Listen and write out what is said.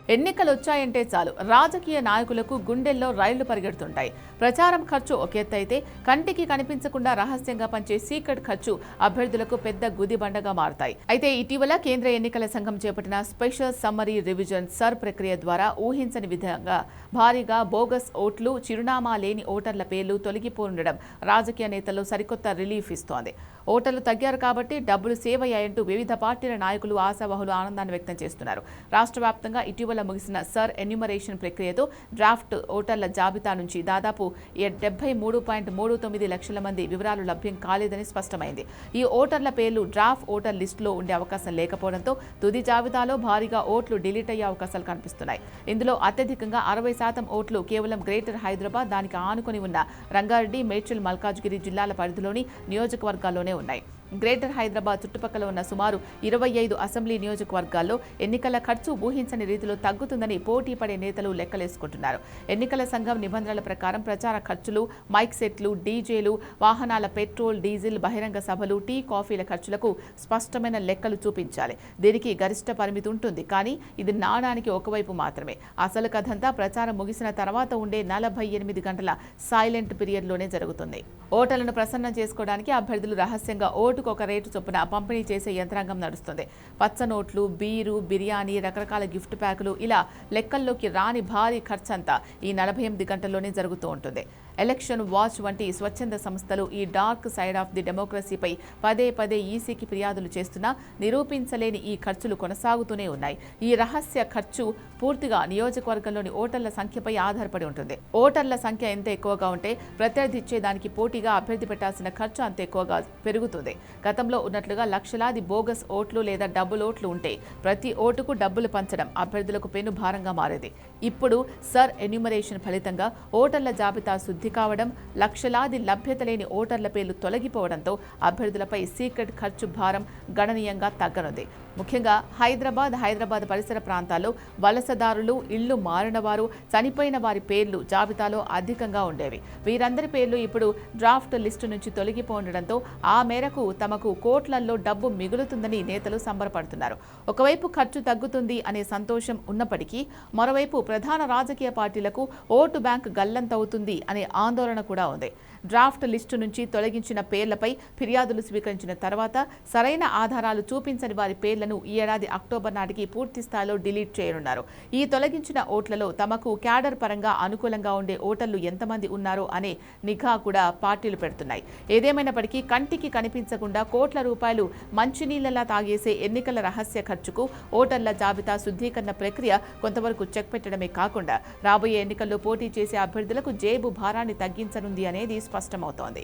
ఎన్నికలు వచ్చాయంటే చాలు రాజకీయ నాయకులకు గుండెల్లో రైళ్లు పరిగెడుతుంటాయి. ప్రచారం ఖర్చు ఒక ఎత్తు అయితే కంటికి కనిపించకుండా రహస్యంగా పంచే సీక్రెట్ ఖర్చు అభ్యర్థులకు పెద్ద గుదిబండగా మారతాయి. అయితే ఇటీవల కేంద్ర ఎన్నికల సంఘం చేపట్టిన స్పెషల్ సమ్మరీ రివిజన్ సర్ ప్రక్రియ ద్వారా ఊహించని విధంగా భారీగా బోగస్ ఓట్లు, చిరునామా లేని ఓటర్ల పేర్లు తొలగిపోనుండడం రాజకీయ నేతల్లో సరికొత్త రిలీఫ్ ఇస్తోంది. ఓటర్లు తగ్గారు కాబట్టి డబ్బులు సేవ్ అయ్యాయంటూ వివిధ పార్టీల నాయకులు, ఆశావహులు ఆనందాన్ని వ్యక్తం చేస్తున్నారు. రాష్ట్ర వ్యాప్తంగా ఇటీవల ముగిసిన సర్ ఎన్యూమరేషన్ ప్రక్రియతో డ్రాఫ్ట్ ఓటర్ల జాబితా నుంచి దాదాపు 73.39 లక్షల మంది వివరాలు లభ్యం కాలేదని స్పష్టమైంది. ఈ ఓటర్ల పేర్లు డ్రాఫ్ట్ ఓటర్ లిస్టులో ఉండే అవకాశం లేకపోవడంతో తుది జాబితాలో భారీగా ఓట్లు డిలీట్ అయ్యే అవకాశాలు కనిపిస్తున్నాయి. ఇందులో అత్యధికంగా 60% ఓట్లు కేవలం గ్రేటర్ హైదరాబాద్, దానికి ఆనుకొని ఉన్న రంగారెడ్డి, మేడ్చల్, మల్కాజ్గిరి జిల్లాల పరిధిలోని నియోజకవర్గాల్లోనే ఉన్నాయి. గ్రేటర్ హైదరాబాద్ చుట్టుపక్కల ఉన్న సుమారు 25 అసెంబ్లీ నియోజకవర్గాల్లో ఎన్నికల ఖర్చు ఊహించని రీతిలో తగ్గుతుందని పోటీ పడే నేతలు లెక్కలేసుకుంటున్నారు. ఎన్నికల సంఘం నిబంధనల ప్రకారం ప్రచార ఖర్చులు, మైక్ సెట్లు, డీజేలు, వాహనాల పెట్రోల్, డీజిల్, బహిరంగ సభలు, టీ, కాఫీల ఖర్చులకు స్పష్టమైన లెక్కలు చూపించాలి. దీనికి గరిష్ట పరిమితి ఉంటుంది. కానీ ఇది నాణానికి ఒకవైపు మాత్రమే. అసలు కథంతా ప్రచారం ముగిసిన తర్వాత ఉండే 48 గంటల సైలెంట్ పీరియడ్లోనే జరుగుతుంది. ఓటర్లను ప్రసన్నం చేసుకోవడానికి అభ్యర్థులు రహస్యంగా ఓటుకు ఒక రేటు చొప్పున పంపిణీ చేసే యంత్రాంగం నడుస్తుంది. పచ్చ నోట్లు, బీరు, బిర్యానీ, రకరకాల గిఫ్ట్ ప్యాకులు, ఇలా లెక్కల్లోకి రాని భారీ ఖర్చంతా ఈ 48 గంటల్లోనే జరుగుతూ ఉంటుంది. ఎలక్షన్ వాచ్ వంటి స్వచ్ఛంద సంస్థలు ఈ డార్క్ సైడ్ ఆఫ్ ది డెమోక్రసీపై పదే ఈసీకి ఫిర్యాదులు చేస్తున్నా నిరూపించలేని ఈ ఖర్చులు కొనసాగుతూనే ఉన్నాయి. ఈ రహస్య ఖర్చు పూర్తిగా నియోజకవర్గంలోని ఓటర్ల సంఖ్యపై ఆధారపడి ఉంటుంది. ఓటర్ల సంఖ్య ఎంత ఎక్కువగా ఉంటే ప్రత్యర్థి ఇచ్చేదానికి పోటీగా అభ్యర్థి పెట్టాల్సిన ఖర్చు అంత ఎక్కువగా పెరుగుతుంది. గతంలో ఉన్నట్లుగా లక్షలాది బోగస్ ఓట్లు లేదా డబుల్ ఓట్లు ఉంటే ప్రతి ఓటుకు డబ్బులు పంచడం అభ్యర్థులకు పెను భారంగా మారేది. ఇప్పుడు సర్ ఎన్యూమరేషన్ ఫలితంగా ఓటర్ల జాబితా శుద్ధి కావడం, లక్షలాది లభ్యత లేని ఓటర్ల పేర్లు తొలగిపోవడంతో అభ్యర్థులపై సీక్రెట్ ఖర్చు భారం గణనీయంగా తగ్గనుంది. ముఖ్యంగా హైదరాబాద్ పరిసర ప్రాంతాల్లో వలసదారులు, ఇళ్లు మారిన వారు, చనిపోయిన వారి పేర్లు జాబితాలో అధికంగా ఉండేవి. వీరందరి పేర్లు ఇప్పుడు డ్రాఫ్ట్ లిస్టు నుంచి తొలగిపోతుండటంతో ఆ మేరకు తమకు కోట్లల్లో డబ్బు మిగులుతుందని నేతలు సంబరపడుతున్నారు. ఒకవైపు ఖర్చు తగ్గుతుంది అనే సంతోషం ఉన్నప్పటికీ మరోవైపు ప్రధాన రాజకీయ పార్టీలకు ఓటు బ్యాంక్ గల్లంతవుతుంది అనే ఆందోళన కూడా ఉంది. డ్రాఫ్ట్ లిస్టు నుంచి తొలగించిన పేర్లపై ఫిర్యాదులు స్వీకరించిన తర్వాత సరైన ఆధారాలు చూపించని వారి పేర్లను ఈ ఏడాది అక్టోబర్ నాటికి పూర్తి స్థాయిలో డిలీట్ చేయనున్నారు. ఈ తొలగించిన ఓట్లలో తమకు క్యాడర్ పరంగా అనుకూలంగా ఉండే ఓటర్లు ఎంతమంది ఉన్నారో అనే నిఘా కూడా పార్టీలు పెడుతున్నాయి. ఏదేమైనప్పటికీ కంటికి కనిపించకుండా కోట్ల రూపాయలు మంచినీళ్లలా తాగేసే ఎన్నికల రహస్య ఖర్చుకు ఓటర్ల జాబితా శుద్ధీకరణ ప్రక్రియ కొంతవరకు చెక్ పెట్టడమే కాకుండా రాబోయే ఎన్నికల్లో పోటీ చేసే అభ్యర్థులకు జేబు భారాన్ని తగ్గించనుంది అనేది స్పష్టమవుతోంది.